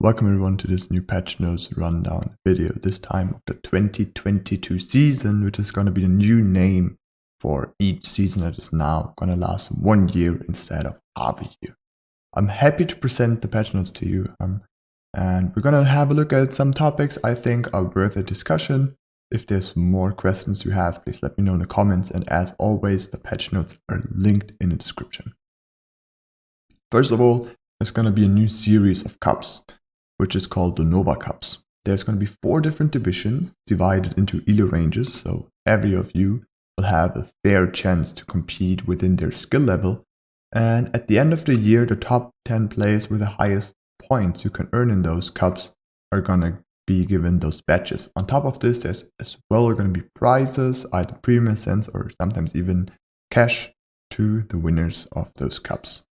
Welcome everyone to this new Patchnotes rundown video, this time of the 2022 season, which is going to be the new name for each season that is now going to last 1 year instead of half a year. I'm happy to present the Patchnotes to you, and we're going to have a look at some topics I think are worth a discussion. If there's more questions you have, please let me know in the comments, and as always, the Patchnotes are linked in the description. First of all, there's going to be a new series of cups, which is called the Nova Cups. There's going to be 4 different divisions divided into elo ranges, so every of you will have a fair chance to compete within their skill level, and at the end of the year, the top 10 players with the highest points you can earn in those cups are going to be given those badges. On top of this, there's as well going to be prizes, either premium cents or sometimes even cash to the winners of those cups.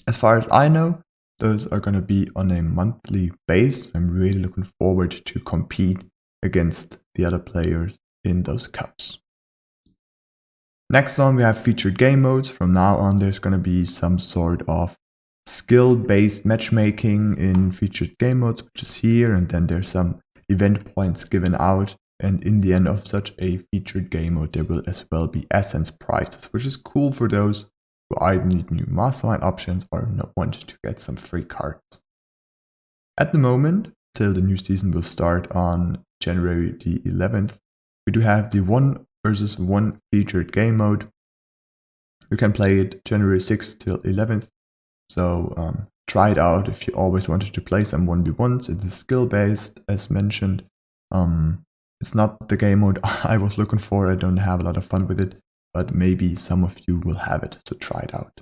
As far as I know, those are going to be on a monthly base. I'm really looking forward to compete against the other players in those cups. Next on, we have featured game modes. From now on, there's going to be some sort of skill-based matchmaking in featured game modes, which is here, and then there's some event points given out. And in the end of such a featured game mode, there will as well be essence prizes, which is cool for those who either need new Mastermind options or want to get some free cards. At the moment, till the new season will start on January the 11th, we do have the 1 versus 1 featured game mode. You can play it January 6th till 11th, so try it out if you always wanted to play some 1v1s. It is skill based, as mentioned. It's not the game mode I was looking for. I don't have a lot of fun with it, but maybe some of you will have it, so try it out.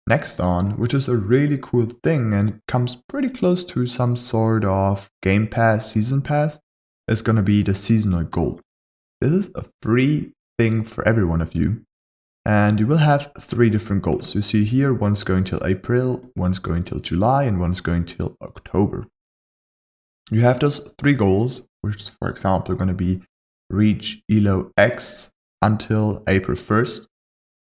Next on, which is a really cool thing and comes pretty close to some sort of Game Pass, Season Pass, is going to be the seasonal goal. This is a free thing for every one of you, and you will have 3 different goals. You see here, one's going till April, one's going till July, and one's going till October. You have those 3 goals, which for example are going to be reach Elo X until April 1st,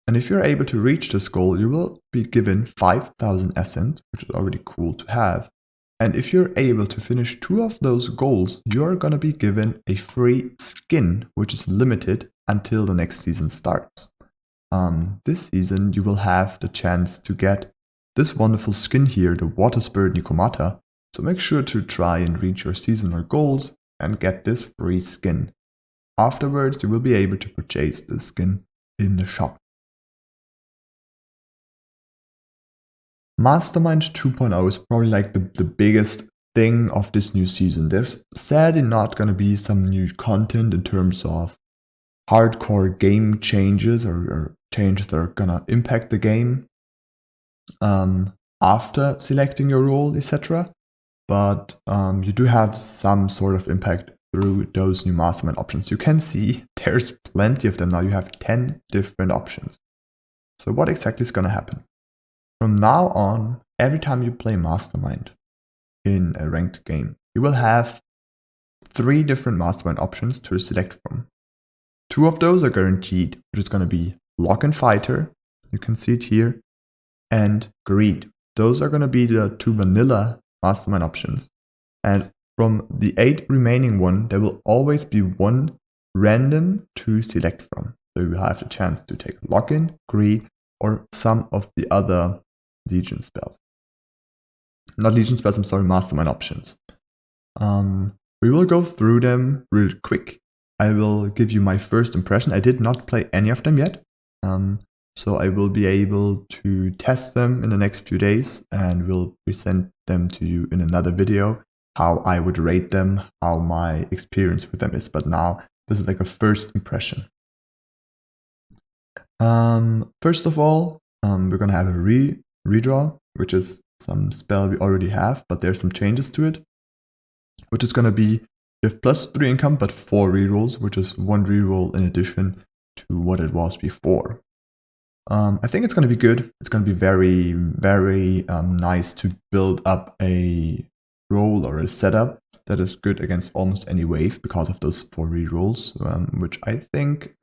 and if you're able to reach this goal, you will be given 5,000 essence, which is already cool to have. And if you're able to finish 2 of those goals, you're gonna be given a free skin, which is limited until the next season starts. This season, you will have the chance to get this wonderful skin here, the Water Spirit Nikomata. So make sure to try and reach your seasonal goals and get this free skin. Afterwards, you will be able to purchase this skin in the shop. Mastermind 2.0 is probably like the biggest thing of this new season. There's sadly not going to be some new content in terms of hardcore game changes or changes that are going to impact the game after selecting your role, etc. But you do have some sort of impact through those new Mastermind options. You can see there's plenty of them now. You have 10 different options. So what exactly is going to happen? From now on, every time you play Mastermind in a ranked game, you will have 3 different Mastermind options to select from. 2 of those are guaranteed, which is going to be Lock and Fighter, you can see it here, and Greed. Those are going to be the 2 vanilla Mastermind options. And from the 8 remaining one, there will always be 1 random to select from. So you will have the chance to take Lock-in, Greed, or some of the other Legion spells. Not Legion spells, I'm sorry, Mastermind options. We will go through them real quick. I will give you my first impression. I did not play any of them yet, so I will be able to test them in the next few days and will present them to you in another video, how I would rate them, how my experience with them is. But now, this is like a first impression. First of all, we're gonna have a redraw, which is some spell we already have, but there's some changes to it, which is gonna be, you have +3 income, but 4 rerolls, which is 1 reroll in addition to what it was before. I think it's gonna be good. It's gonna be very, very nice to build up a role or a setup that is good against almost any wave because of those 4 rerolls, which I think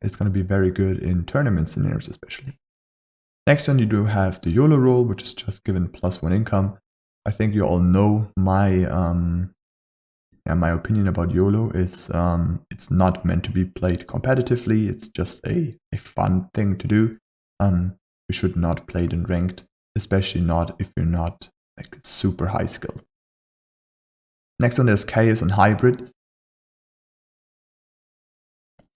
is going to be very good in tournament scenarios especially. Next one, you do have the YOLO role, which is just given +1 income, I think you all know my my opinion about YOLO is it's not meant to be played competitively. It's just a fun thing to do. You should not play it in ranked, especially not if you're not like super high skill. Next one, there's Chaos and Hybrid.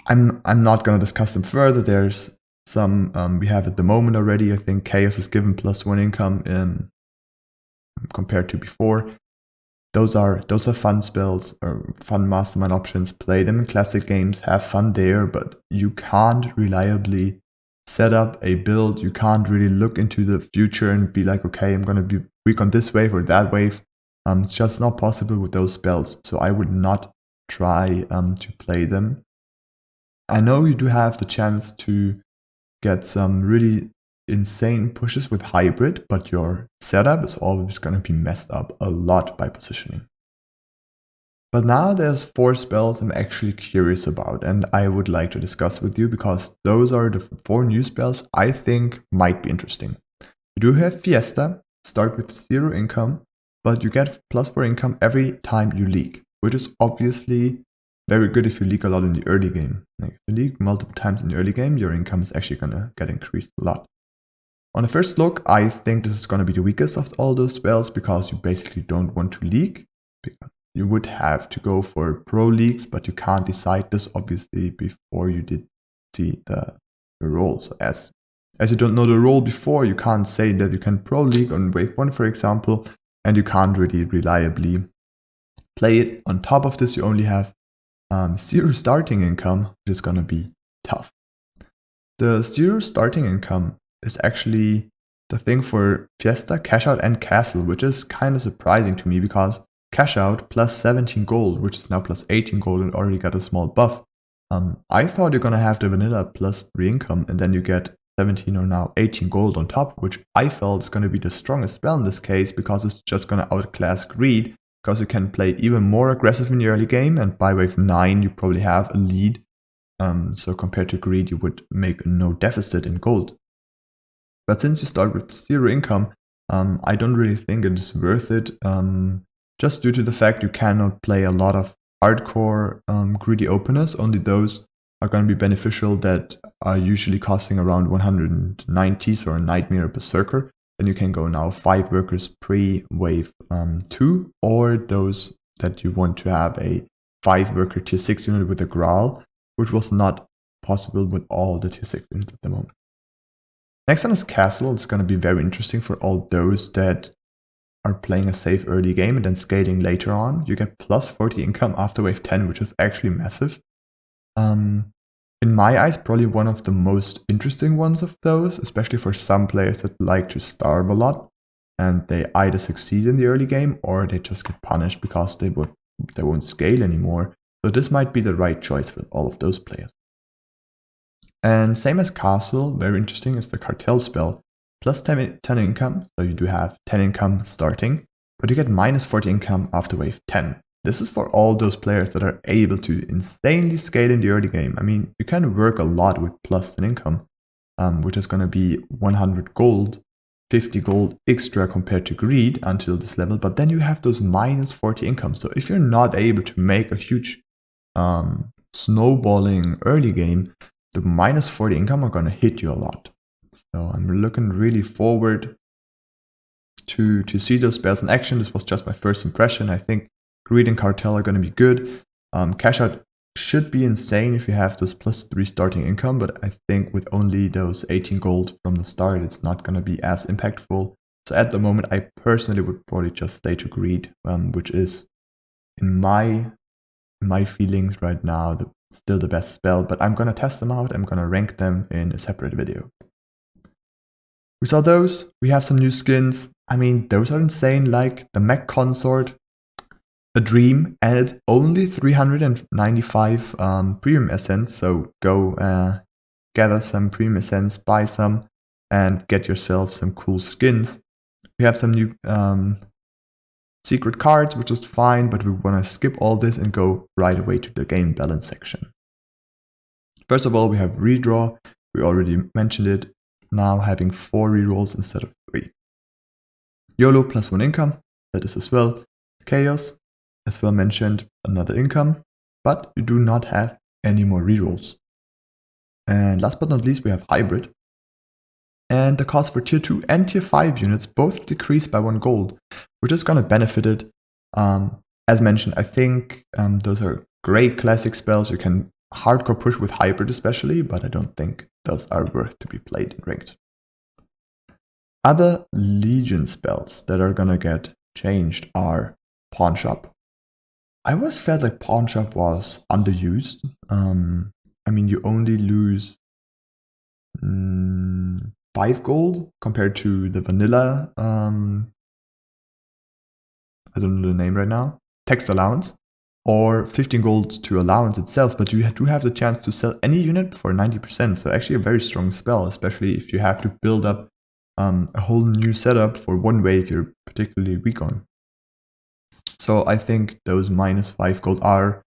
I'm not gonna discuss them further. There's some we have at the moment already. I think Chaos is given +1 income compared to before. Those are fun spells or fun Mastermind options. Play them in classic games, have fun there, but you can't reliably set up a build. You can't really look into the future and be like, okay, I'm gonna be weak on this wave or that wave. It's just not possible with those spells. So I would not try to play them. I know you do have the chance to get some really insane pushes with Hybrid, but your setup is always going to be messed up a lot by positioning. But now there's 4 spells I'm actually curious about and I would like to discuss with you because those are the 4 new spells I think might be interesting. You do have Fiesta, start with 0 income, but you get +4 income every time you leak, which is obviously very good if you leak a lot in the early game. Like if you leak multiple times in the early game, your income is actually going to get increased a lot. On the first look, I think this is going to be the weakest of all those spells because you basically don't want to leak. Because you would have to go for pro leaks, but you can't decide this obviously before you did see the role. So as you don't know the role before, you can't say that you can pro leak on wave 1, for example, and you can't really reliably play it. On top of this, you only have 0 starting income, which is going to be tough. The 0 starting income is actually the thing for Fiesta, Cash Out, and Castle, which is kind of surprising to me because Cash Out +17 gold, which is now +18 gold and already got a small buff. I thought you're going to have the vanilla +3 income and then you get 17 or now 18 gold on top, which I felt is going to be the strongest spell in this case because it's just going to outclass Greed. Because you can play even more aggressive in the early game, and by wave 9 you probably have a lead. So compared to Greed, you would make no deficit in gold. But since you start with 0 income, I don't really think it is worth it. Just due to the fact you cannot play a lot of hardcore greedy openers. Only those are going to be beneficial that are usually costing around 190s or a Nightmare or Berserker. Then you can go now 5 workers pre-wave 2, or those that you want to have a 5 worker tier 6 unit with a Graal, which was not possible with all the tier 6 units at the moment. Next one is Castle. It's going to be very interesting for all those that are playing a safe early game and then scaling later on. You get +40 income after wave 10, which is actually massive. In my eyes, probably one of the most interesting ones of those, especially for some players that like to starve a lot and they either succeed in the early game or they just get punished because they won't scale anymore. So this might be the right choice for all of those players. And same as Castle, very interesting is the Cartel spell. +10 income, so you do have 10 income starting, but you get -40 income after wave 10. This is for all those players that are able to insanely scale in the early game. I mean, you can work a lot with +10 income, which is going to be 100 gold, 50 gold extra compared to Greed until this level, but then you have those -40 income. So if you're not able to make a huge snowballing early game, the -40 income are going to hit you a lot. So I'm looking really forward to see those spells in action. This was just my first impression. I think Greed and Cartel are going to be good. Cash Out should be insane if you have those +3 starting income, but I think with only those 18 gold from the start, it's not going to be as impactful. So at the moment, I personally would probably just stay to Greed, which is, in my feelings right now, still the best spell, but I'm going to test them out. I'm going to rank them in a separate video. We saw those. We have some new skins. I mean, those are insane, like the Mech Consort. A dream, and it's only 395 premium essence, so go gather some premium essence, buy some, and get yourself some cool skins. We have some new secret cards, which is fine, but we want to skip all this and go right away to the game balance section. First of all, we have redraw. We already mentioned it. Now having 4 rerolls instead of 3. YOLO +1 income. that is as well. Chaos, as well mentioned, another income, but you do not have any more rerolls. And last but not least, we have Hybrid. And the cost for tier 2 and tier 5 units both decrease by 1 gold, which is going to benefit it. As mentioned, I think those are great classic spells. You can hardcore push with Hybrid especially, but I don't think those are worth to be played in ranked. Other Legion spells that are gonna get changed are Pawn Shop. I always felt like Pawn Shop was underused. I mean, you only lose 5 gold compared to the vanilla, I don't know the name right now, text allowance, or 15 gold to allowance itself, but you do have the chance to sell any unit for 90%, so actually a very strong spell, especially if you have to build up a whole new setup for one wave you're particularly weak on. So I think those -5 gold are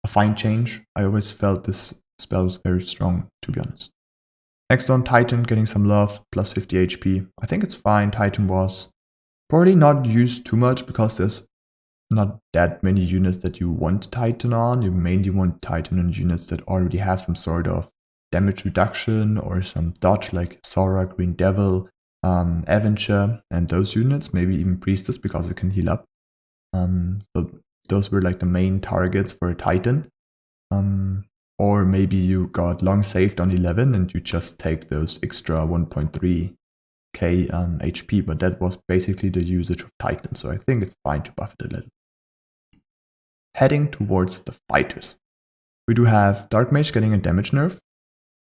a fine change. I always felt this spell is very strong, to be honest. Next on, Titan getting some love, plus 50 HP. I think it's fine. Titan was probably not used too much because there's not that many units that you want Titan on. You mainly want Titan on units that already have some sort of damage reduction or some dodge like Sora, Green Devil, Avenger, and those units, maybe even Priestess because it can heal up. So those were like the main targets for a Titan. Or maybe you got long saved on 11 and you just take those extra 1.3k HP, but that was basically the usage of Titan, so I think it's fine to buff it a little. Heading towards the fighters. We do have Dark Mage getting a damage nerf.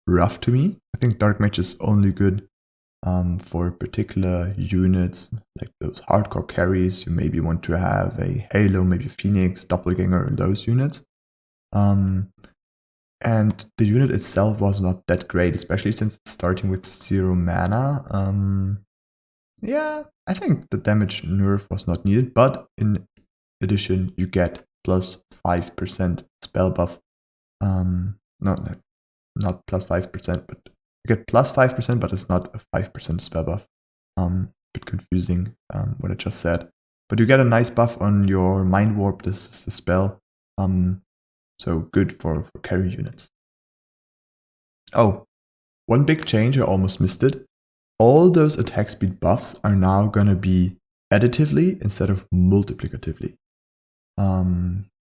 Rough to me. I think Dark Mage is only good for particular units, like those hardcore carries. You maybe want to have a Halo, maybe a Phoenix, Doppelganger, those units. And the unit itself was not that great, especially since it's starting with 0 mana. Yeah, I think the damage nerf was not needed, but in addition, you get plus 5% spell buff. Not plus 5%, but you get plus 5%, but it's not a 5% spell buff. Bit confusing what I just said. But you get a nice buff on your Mind Warp, this is the spell. So good for carry units. Oh, one big change, I almost missed it. All those attack speed buffs are now gonna be additively instead of multiplicatively.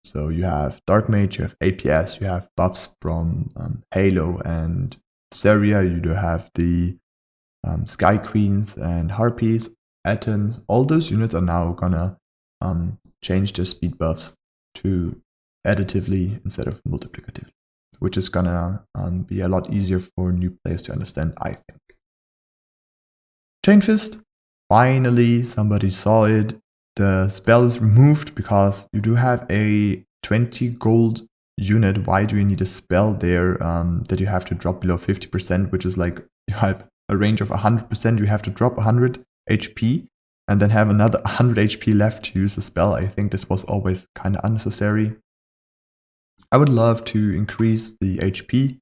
So you have Dark Mage, you have APS, you have buffs from Halo and Seria, you do have the Skyqueens and Harpies, Atoms. All those units are now gonna change their speed buffs to additively instead of multiplicatively, which is gonna be a lot easier for new players to understand, I think. Chain Fist, finally somebody saw it. The spell is removed because you do have a 20 gold unit. Why do you need a spell there that you have to drop below 50%, which is like you have a range of 100%, you have to drop 100 HP and then have another 100 HP left to use the spell. I think this was always kind of unnecessary. I would love to increase the HP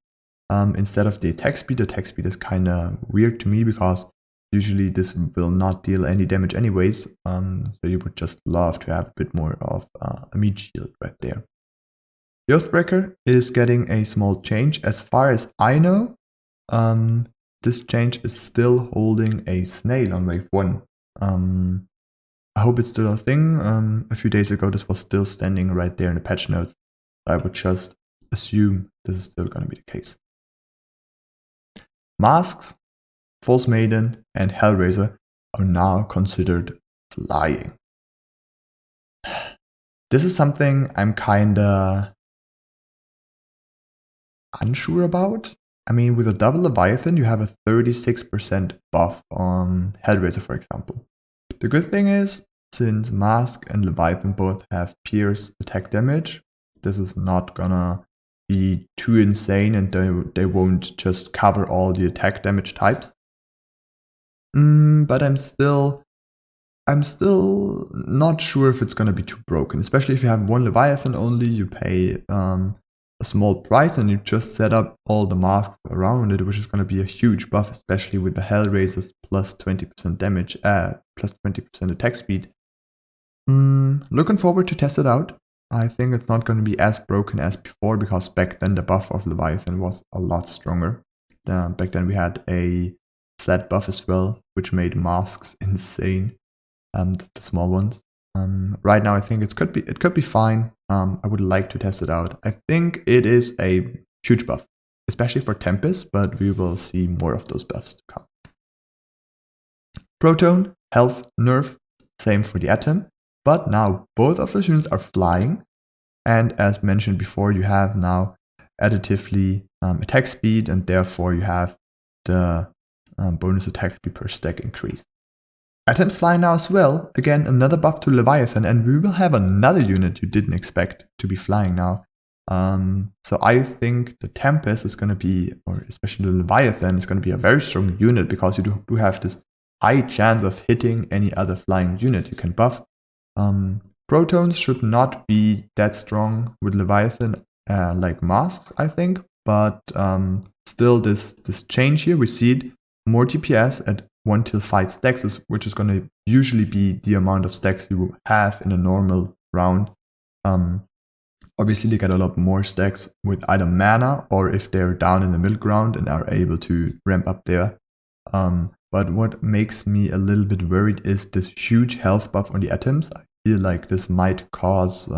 instead of the attack speed. The attack speed is kind of weird to me because usually this will not deal any damage anyways. So you would just love to have a bit more of a meat shield right there. The Oathbreaker is getting a small change. As far as I know, this change is still holding a Snail on wave 1. I hope it's still a thing. A few days ago this was still standing right there in the patch notes. I would just assume this is still going to be the case. Masks, False Maiden, and Hellraiser are now considered flying. This is something I'm kinda unsure about. I mean, with a double Leviathan, you have a 36% buff on Hellraiser, for example. The good thing is, since Mask and Leviathan both have pierce attack damage, this is not gonna be too insane and they won't just cover all the attack damage types. But I'm still not sure if it's gonna be too broken, especially if you have one Leviathan only, you pay a small price and you just set up all the masks around it, which is gonna be a huge buff, especially with the Hellraisers plus 20% damage, plus 20% attack speed. Looking forward to test it out. I think it's not going to be as broken as before because back then the buff of Leviathan was a lot stronger. Back then we had a flat buff as well, which made masks insane. The small ones. Right now I think it could be fine. I would like to test it out. I think it is a huge buff, especially for Tempest, but we will see more of those buffs to come. Proton, health, nerf, same for the Atom. But now both of those units are flying, and as mentioned before, you have now additively attack speed, and therefore you have the bonus attack speed per stack increase. Atoms fly now as well, again another buff to Leviathan, and we will have another unit you didn't expect to be flying now. So I think the Tempest is going to be, or especially the Leviathan, is going to be a very strong unit because you do have this high chance of hitting any other flying unit you can buff. Protons should not be that strong with Leviathan like masks, I think, but still this change here, we see it, more DPS at 1 till 5 stacks, which is going to usually be the amount of stacks you have in a normal round. Obviously they get a lot more stacks with either mana or if they're down in the middle ground and are able to ramp up there. But what makes me a little bit worried is this huge health buff on the Atoms. I feel like this might cause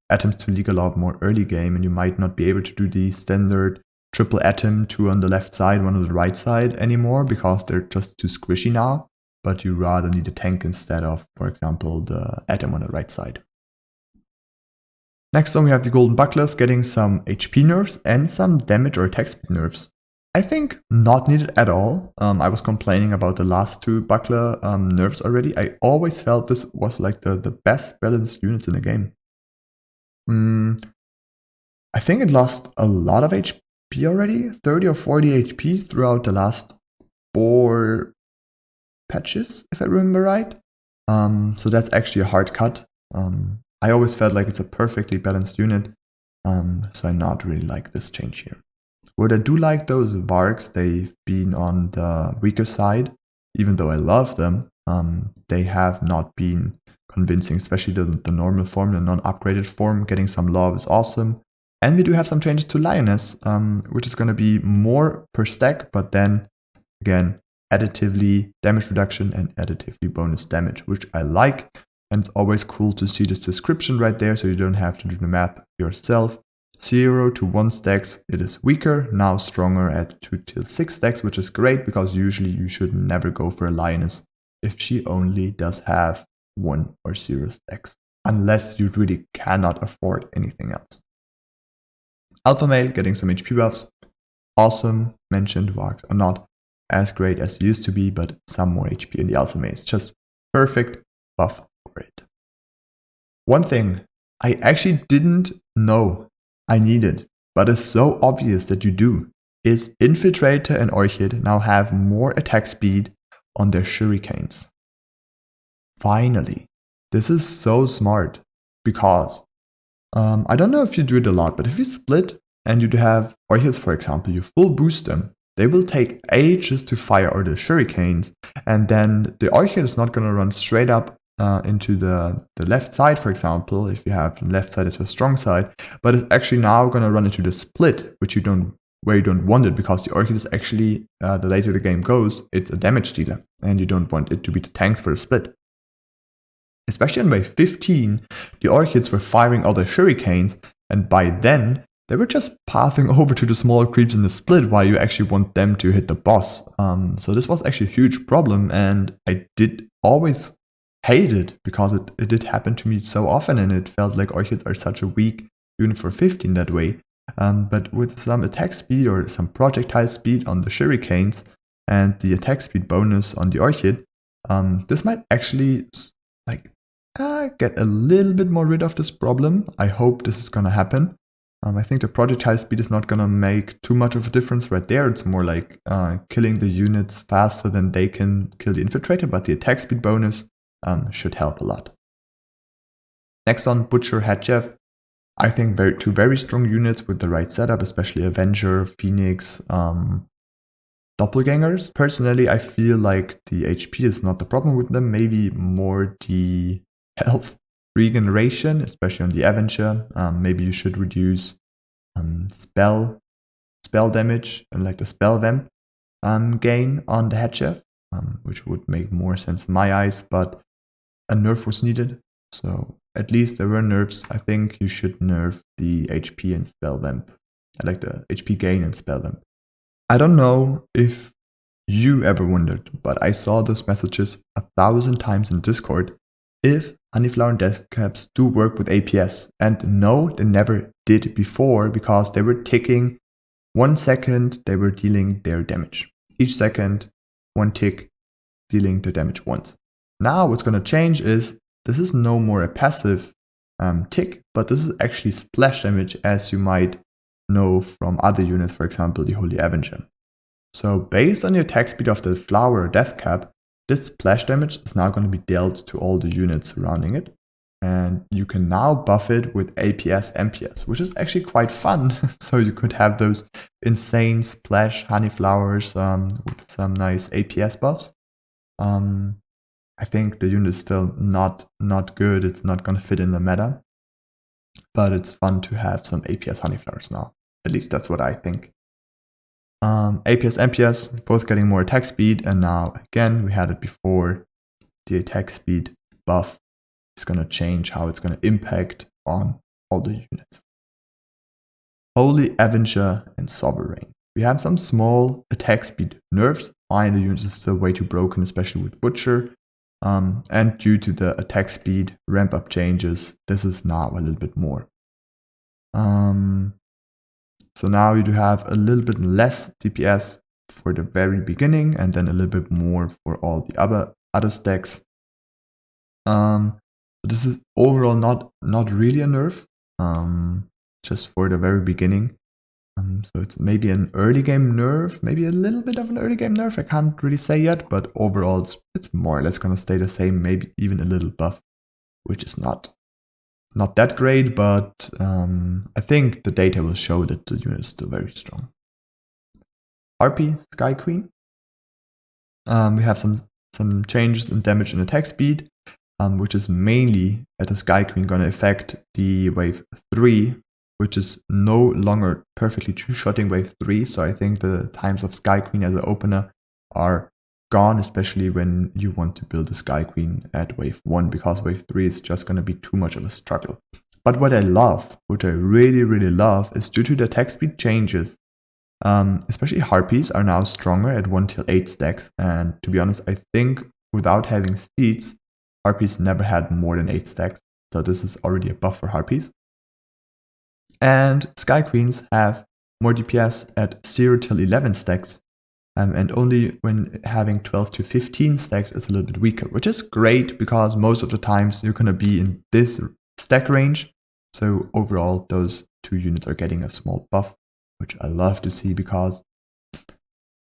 Atoms to leak a lot more early game, and you might not be able to do the standard triple Atom, 2 on the left side, 1 on the right side anymore because they're just too squishy now. But you rather need a tank instead of, for example, the Atom on the right side. Next on we have the Golden Bucklers getting some HP nerfs and some damage or attack speed nerfs. I think not needed at all. I was complaining about the last 2 Buckler nerfs already. I always felt this was like the best balanced units in the game. I think it lost a lot of HP already, 30 or 40 HP throughout the last 4 patches, if I remember right. So that's actually a hard cut. I always felt like it's a perfectly balanced unit, so I not really like this change here. What I do like though is Vargs. They've been on the weaker side, even though I love them. They have not been convincing, especially the normal form, the non-upgraded form. Getting some love is awesome. And we do have some changes to Lioness, which is going to be more per stack, but then again, additively damage reduction and additively bonus damage, which I like. And it's always cool to see this description right there, so you don't have to do the math yourself. 0 to 1 stacks, it is weaker, now stronger at 2 till 6 stacks, which is great because usually you should never go for a Lioness if she only does have 1 or 0 stacks, unless you really cannot afford anything else. Alpha Male getting some HP buffs, awesome. Mentioned Vargs are not as great as they used to be, but some more HP in the Alpha Male is just perfect buff for it. One thing I actually didn't know I needed, but it's so obvious that you do, is Infiltrator and Orchid now have more attack speed on their shurikens. Finally, this is so smart because I don't know if you do it a lot, but if you split and you have Orchids, for example, you full boost them, they will take ages to fire all the shurikens, and then the Orchid is not going to run straight up into the left side, for example, if you have the left side as your strong side, but it's actually now going to run into the split, where you don't want it, because the Orchid is actually, the later the game goes, it's a damage dealer, and you don't want it to be the tanks for the split. Especially on wave 15, the Orchids were firing all their shurikens, and by then, they were just pathing over to the smaller creeps in the split while you actually want them to hit the boss. So this was actually a huge problem, and I did always hate it because it did happen to me so often, and it felt like Orchids are such a weak unit for 15 that way. But with some attack speed or some projectile speed on the shurikens and the attack speed bonus on the Orchid, this might actually get a little bit more rid of this problem. I hope this is gonna happen. I think the projectile speed is not gonna make too much of a difference right there. It's more like killing the units faster than they can kill the Infiltrator, but the attack speed bonus should help a lot. Next on Butcher, Head Chef. I think two very strong units with the right setup, especially Avenger, Phoenix, Doppelgangers. Personally, I feel like the HP is not the problem with them, maybe more the health regeneration, especially on the Avenger. Maybe you should reduce spell damage, like the spell vamp gain on the head chef, which would make more sense in my eyes, but a nerf was needed. So at least there were nerfs. I think you should nerf the HP and spell vamp. I like the HP gain and spell vamp. I don't know if you ever wondered, but I saw those messages 1,000 times in Discord if Honeyflower and Deathcaps do work with APS. And no, they never did before, because they were ticking 1 second, they were dealing their damage. Each second, 1 tick, dealing the damage once. Now what's going to change is this is no more a passive tick, but this is actually splash damage, as you might know from other units, for example, the Holy Avenger. So based on the attack speed of the Flower or Deathcap, this splash damage is now going to be dealt to all the units surrounding it. And you can now buff it with APS, MPS, which is actually quite fun. So you could have those insane splash honeyflowers with some nice APS buffs. I think the unit is still not good. It's not going to fit in the meta. But it's fun to have some APS honeyflowers now. At least that's what I think. APS, MPS, both getting more attack speed. And now, again, we had it before. The attack speed buff is going to change how it's going to impact on all the units. Holy Avenger and Sovereign. We have some small attack speed nerfs. Fine, the unit is still way too broken, especially with Butcher. And due to the attack speed ramp up changes, this is now a little bit more. So now you do have a little bit less DPS for the very beginning, and then a little bit more for all the other stacks. This is overall not really a nerf, just for the very beginning. So it's maybe an early game nerf, maybe a little bit of an early game nerf. I can't really say yet, but overall it's more or less gonna stay the same, maybe even a little buff, which is not that great, but I think the data will show that the unit is still very strong. RP, Skyqueen. We have some changes in damage and attack speed, which is mainly at the Skyqueen going to affect the wave 3, which is no longer perfectly two-shotting wave 3. So I think the times of Skyqueen as an opener are gone, especially when you want to build a Skyqueen at wave 1, because wave 3 is just going to be too much of a struggle. But what I love, what I really love, is due to the attack speed changes, especially Harpies are now stronger at 1 till 8 stacks. And to be honest, I think without having Steeds, Harpies never had more than 8 stacks. So this is already a buff for Harpies. And Skyqueens have more DPS at 0 till 11 stacks. And only when having 12 to 15 stacks is a little bit weaker, which is great because most of the times you're going to be in this stack range. So overall, those two units are getting a small buff, which I love to see, because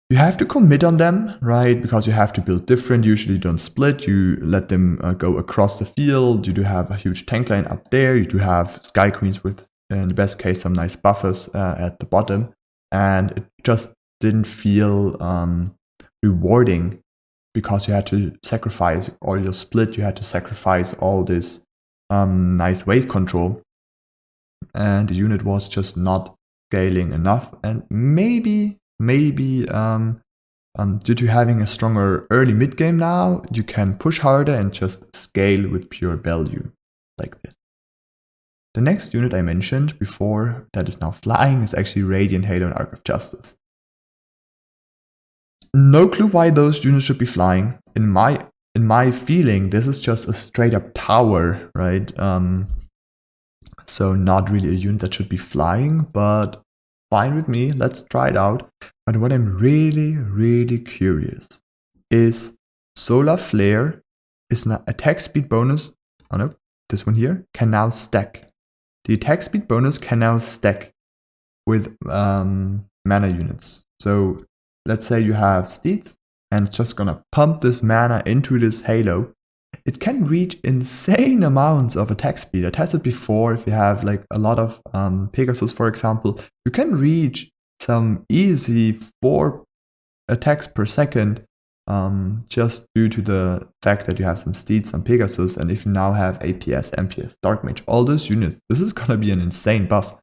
you have to commit on them, right? Because you have to build different. Usually you don't split. You let them go across the field. You do have a huge tank line up there. You do have Skyqueens with, in the best case, some nice buffers at the bottom. And it just didn't feel rewarding, because you had to sacrifice all your split. You had to sacrifice all this nice wave control. And the unit was just not scaling enough. And maybe due to having a stronger early mid game now, you can push harder and just scale with pure value like this. The next unit I mentioned before that is now flying is actually Radiant Halo and Arc of Justice. No clue why those units should be flying. In my feeling, this is just a straight up tower, right? So not really a unit that should be flying, but fine with me. Let's try it out. But what I'm really curious is Solar Flare is an attack speed bonus. Oh no, this one here can now stack. The attack speed bonus can now stack with mana units. So let's say you have Steeds and it's just gonna pump this mana into this Halo. It can reach insane amounts of attack speed. I tested before. If you have like a lot of Pegasus, for example, you can reach some easy 4 attacks per second just due to the fact that you have some Steed, some Pegasus, and if you now have APS, MPS, Dark Mage, all those units, this is gonna be an insane buff.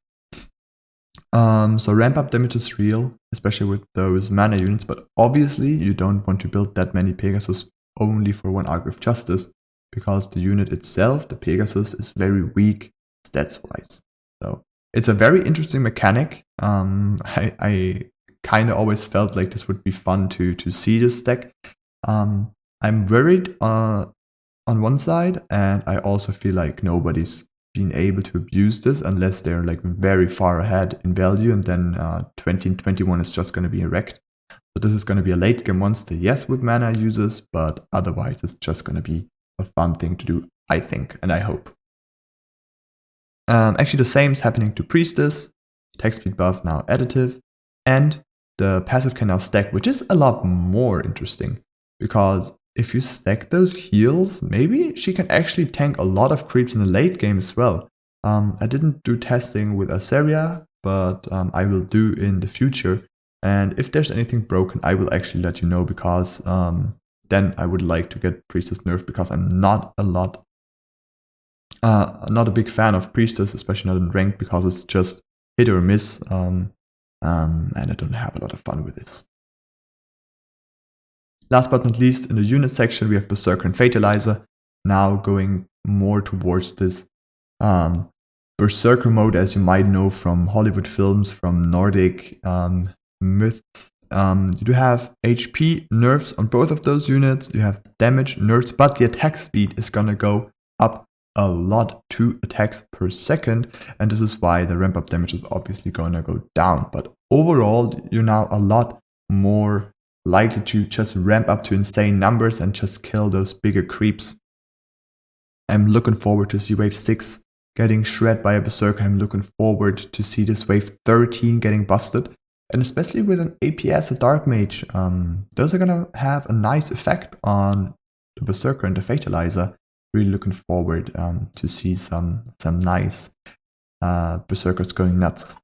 So ramp up damage is real, especially with those mana units, but obviously you don't want to build that many Pegasus only for one Arc of Justice, because the unit itself, the Pegasus, is very weak stats-wise. So it's a very interesting mechanic. I kind of always felt like this would be fun to see this deck. I'm worried on one side, and I also feel like nobody's been able to abuse this unless they're like very far ahead in value, and then 2021 is just going to be wrecked. So this is going to be a late game monster, yes, with mana users, but otherwise it's just going to be a fun thing to do, I think, and I hope. Actually, the same is happening to Priestess. Attack speed buff now additive, and the passive can now stack, which is a lot more interesting, because if you stack those heals, maybe she can actually tank a lot of creeps in the late game as well. I didn't do testing with Azaria, but I will do in the future. And if there's anything broken, I will actually let you know, because then I would like to get Priestess nerfed, because I'm not a big fan of Priestess, especially not in ranked, because it's just hit or miss, and I don't have a lot of fun with this. Last but not least, in the unit section, we have Berserker and Fatalizer, now going more towards this Berserker mode, as you might know from Hollywood films, from Nordic myths. You do have HP nerfs on both of those units, you have damage nerfs, but the attack speed is gonna go up a lot, 2 attacks per second, and this is why the ramp up damage is obviously gonna go down. But overall, you're now a lot more likely to just ramp up to insane numbers and just kill those bigger creeps. I'm looking forward to see wave 6 getting shredded by a Berserker. I'm looking forward to see this wave 13 getting busted, and especially with an APS, a Dark Mage, those are gonna have a nice effect on the Berserker and the Fatalizer. Really looking forward to see some nice Berserkers going nuts.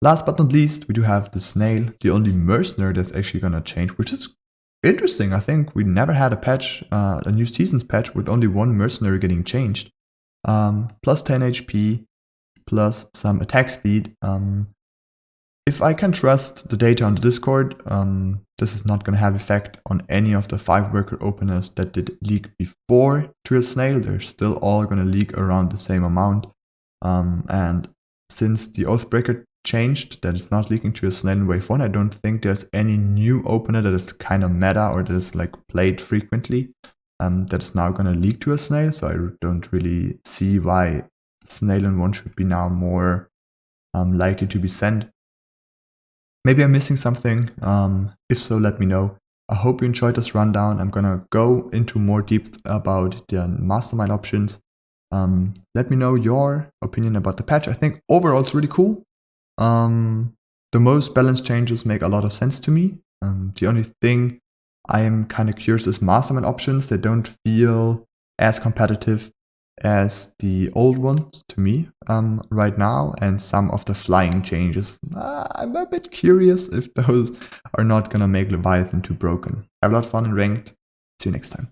Last but not least, we do have the Snail, the only mercenary that's actually gonna change, which is interesting. I think we never had a patch, a new season's patch with only one mercenary getting changed. Plus 10 HP, plus some attack speed. If I can trust the data on the Discord, this is not gonna have effect on any of the 5 worker openers that did leak before to a Snail. They're still all gonna leak around the same amount. And since the Oathbreaker changed, that it's not leaking to a Snail in wave 1, I don't think there's any new opener that is kind of meta or that is like played frequently that is now gonna leak to a Snail. So I don't really see why Snail in 1 should be now more likely to be sent. Maybe I'm missing something. If so, let me know. I hope you enjoyed this rundown. I'm gonna go into more depth about the Mastermind options. Let me know your opinion about the patch. I think overall it's really cool. The most balanced changes make a lot of sense to me. The only thing I am kind of curious is Mastermind options. They don't feel as competitive as the old ones to me right now, and some of the flying changes. I'm a bit curious if those are not gonna make Leviathan too broken. Have a lot of fun in ranked. See you next time.